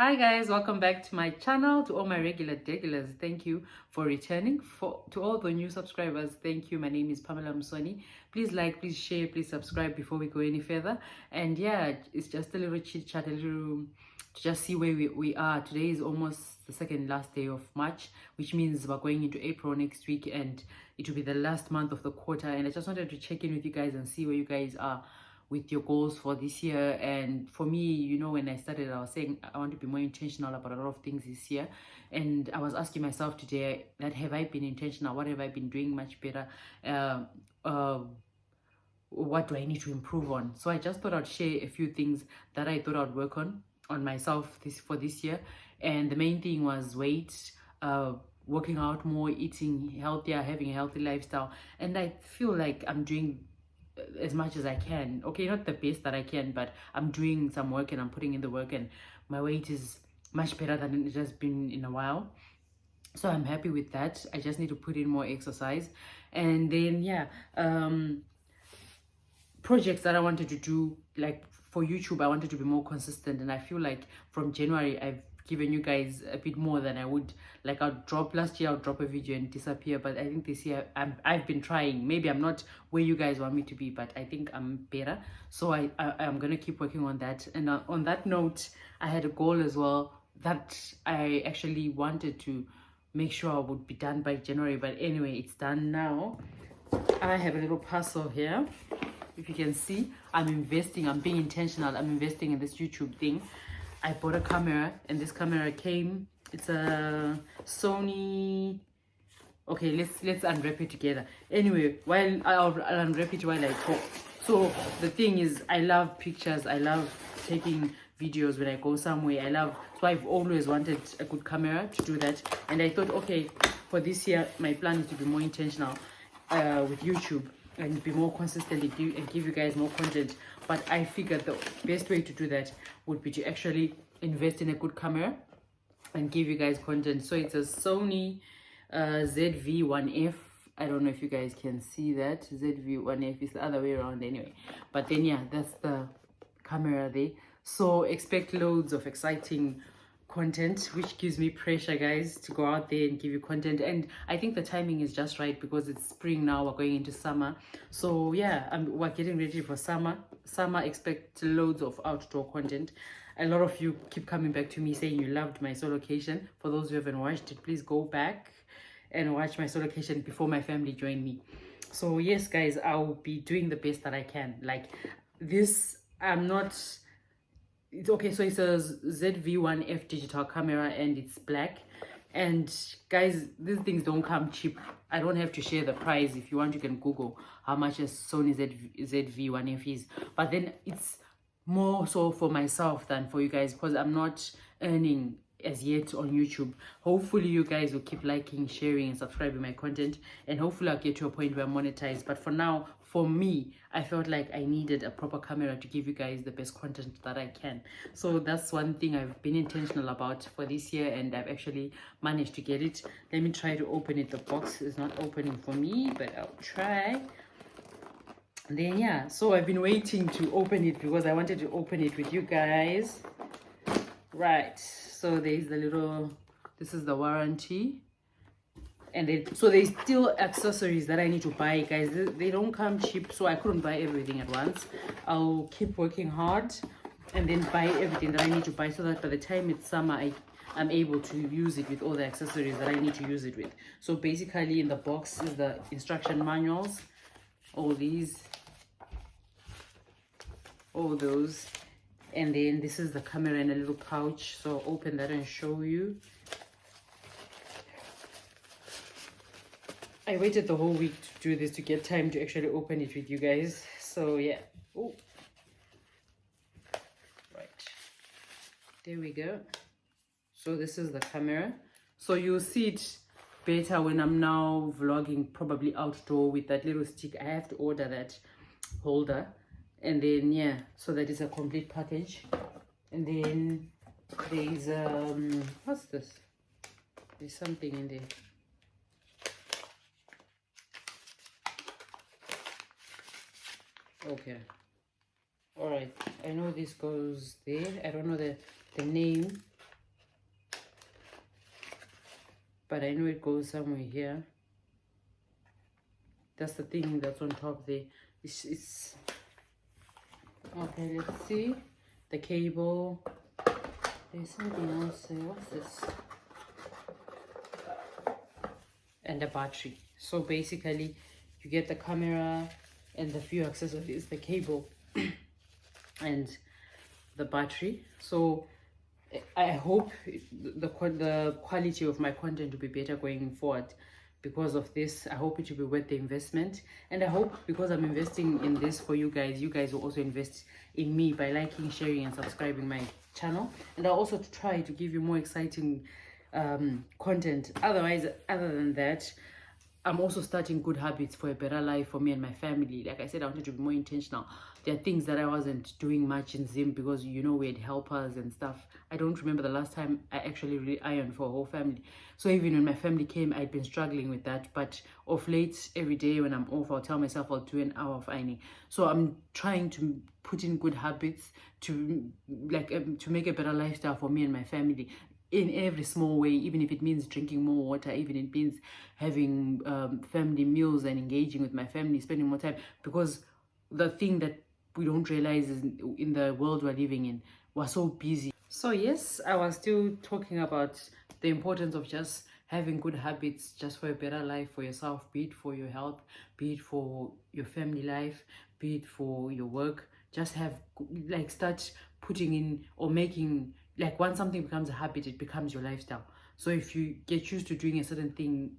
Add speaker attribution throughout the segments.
Speaker 1: Hi guys, welcome back to my channel. To all my regulars, thank you for returning. To all the new subscribers, thank you. My name is Pamela Msoni. Please like, please share, please subscribe before we go any further. And yeah, it's just a little chit chat, a little to just see where we are. Today is almost the second last day of March, which means we're going into April next week, and it will be the last month of the quarter. And I just wanted to check in with you guys and see where you guys are with your goals for this year. And for me, you know, when I started, I was saying I want to be more intentional about a lot of things this year. And I was asking myself today that, have I been intentional? What have I been doing much better? What do I need to improve on? So I just thought I'd share a few things that I thought I'd work on myself for this year. And the main thing was weight, working out more, eating healthier, having a healthy lifestyle. And I feel like I'm doing as much as I can. Okay, not the best that I can, but I'm doing some work and I'm putting in the work, and my weight is much better than it has been in a while. So I'm happy with that. I just need to put in more exercise. And then yeah, projects that I wanted to do, like for YouTube, I wanted to be more consistent, and I feel like from January I've given you guys a bit more than I would. Like last year I'll drop a video and disappear, but I think this year I've been trying. Maybe I'm not where you guys want me to be, but I think I'm better. So I'm gonna keep working on that. And on that note, I had a goal as well that I actually wanted to make sure I would be done by January, but anyway, it's done now. I have a little parcel here. If you can see, I'm being intentional, I'm investing in this YouTube thing. I bought a camera, and this camera came, it's a Sony. Okay, let's unwrap it together. Anyway, while I'll unwrap it while I talk. So the thing is, I love pictures, I love taking videos when I go somewhere. So I've always wanted a good camera to do that. And I thought, okay, for this year my plan is to be more intentional with YouTube and be more consistent and give you guys more content. But I figured the best way to do that would be to actually invest in a good camera and give you guys content. So it's a Sony ZV-1F. I don't know if you guys can see that. ZV-1F is the other way around anyway. But then yeah, that's the camera there. So expect loads of exciting content, which gives me pressure, guys, to go out there and give you content. And I think the timing is just right because it's spring now, we're going into summer. So yeah, we're getting ready for summer. Expect loads of outdoor content. A lot of you keep coming back to me saying you loved my Relocation. For those who haven't watched it, please go back and watch my Relocation before my family joined me. So yes, guys, I'll be doing the best that I can. Like this, it's okay. So it's a ZV-1F digital camera, and it's black. And guys, these things don't come cheap. I don't have to share the price. If you want, you can Google how much a Sony ZV-1F is. But then it's more so for myself than for you guys, because I'm not earning as yet on YouTube. Hopefully you guys will keep liking, sharing, and subscribing my content, and hopefully I'll get to a point where I'm monetized. But for now, for me, I felt like I needed a proper camera to give you guys the best content that I can. So that's one thing I've been intentional about for this year, and I've actually managed to get it. Let me try to open it. The box is not opening for me, but I'll try. And then yeah, so I've been waiting to open it because I wanted to open it with you guys. Right, so there's the little, this is the warranty. And then so there's still accessories that I need to buy, guys. They don't come cheap, so I couldn't buy everything at once. I'll keep working hard and then buy everything that I need to buy, so that by the time it's summer, I'm able to use it with all the accessories that I need to use it with. So basically in the box is the instruction manuals, all these, all those, and then this is the camera in a little pouch. So I'll open that and show you. I waited the whole week to do this to get time to actually open it with you guys. So yeah. Oh, right, there we go. So this is the camera. So you'll see it better when I'm now vlogging, probably outdoor, with that little stick. I have to order that holder. And then yeah, so that is a complete package. And then there's what's this? There's something in there. Okay, all right, I know this goes there. I don't know the name, but I know it goes somewhere here. That's the thing that's on top there. It's okay. Let's see the cable. There's something else there. What's this? And the battery. So basically you get the camera and the few accessories, the cable and the battery. So I hope the quality of my content will be better going forward because of this. I hope it will be worth the investment, and I hope because I'm investing in this for you guys will also invest in me by liking, sharing and subscribing my channel. And I'll also try to give you more exciting content. Other than that, I'm also starting good habits for a better life for me and my family. Like I said, I wanted to be more intentional. There are things that I wasn't doing much in Zim because, you know, we had helpers and stuff. I don't remember the last time I actually really ironed for a whole family. So even when my family came, I'd been struggling with that. But of late, every day when I'm off, I'll tell myself I'll do an hour of ironing. So I'm trying to put in good habits to to make a better lifestyle for me and my family in every small way, even if it means drinking more water, even if it means having family meals and engaging with my family, spending more time. Because the thing that we don't realize is in the world we're living in, we're so busy. So yes, I was still talking about the importance of just having good habits just for a better life for yourself, be it for your health, be it for your family life, be it for your work. Just have, like, start putting in or making, like, once something becomes a habit, it becomes your lifestyle. So if you get used to doing a certain thing,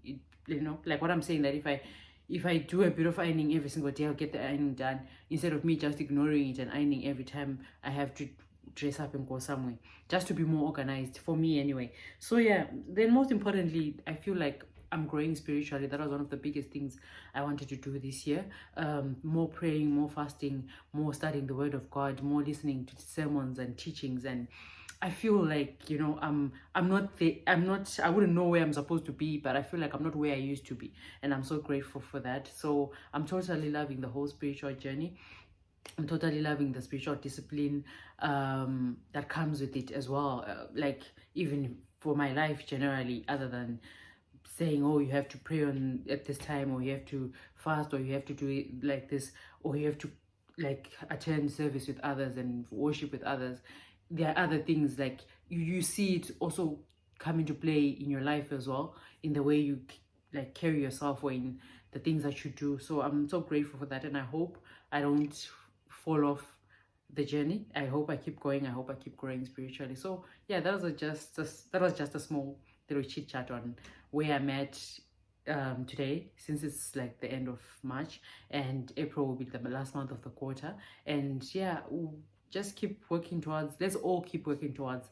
Speaker 1: you know, like what I'm saying, that if I do a bit of ironing every single day, I'll get the ironing done, instead of me just ignoring it and ironing every time I have to dress up and go somewhere, just to be more organized for me anyway. So yeah, then most importantly, I feel like I'm growing spiritually. That was one of the biggest things I wanted to do this year. More praying, more fasting, more studying the word of God, more listening to sermons and teachings. And I feel like, you know, I wouldn't know where I'm supposed to be, but I feel like I'm not where I used to be, and I'm so grateful for that. So I'm totally loving the whole spiritual journey. I'm totally loving the spiritual discipline that comes with it as well. Like, even for my life generally, other than saying, oh, you have to pray on at this time, or you have to fast, or you have to do it like this, or you have to, like, attend service with others and worship with others. There are other things, like, you see it also come into play in your life as well, in the way you, like, carry yourself, or in the things that you do. So I'm so grateful for that, and I hope I don't fall off the journey. I hope I keep going. I hope I keep growing spiritually. So yeah, that was just a small little chit chat on where I'm at today, since it's like the end of March and April will be the last month of the quarter. And yeah, we'll just keep working towards, let's all keep working towards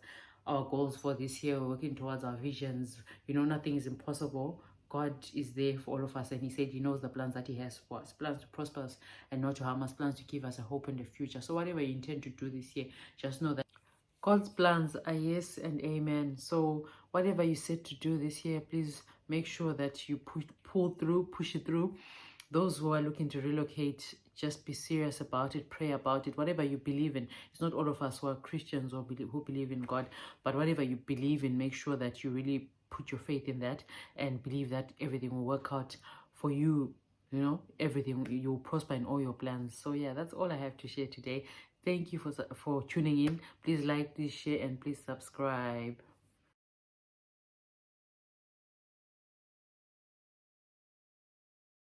Speaker 1: our goals for this year. We're working towards our visions. You know, nothing is impossible. God is there for all of us, and he said he knows the plans that he has for us, plans to prosper us and not to harm us, plans to give us a hope in the future. So whatever you intend to do this year, just know that God's plans are yes and amen. So whatever you set to do this year, please make sure that you push it through. Those who are looking to relocate, just be serious about it, pray about it. Whatever you believe in, it's not all of us who are Christians or who believe in God, but whatever you believe in, make sure that you really put your faith in that and believe that everything will work out for you. You know, everything, you'll prosper in all your plans. So yeah, that's all I have to share today. Thank you for tuning in. Please like, please share, and please subscribe.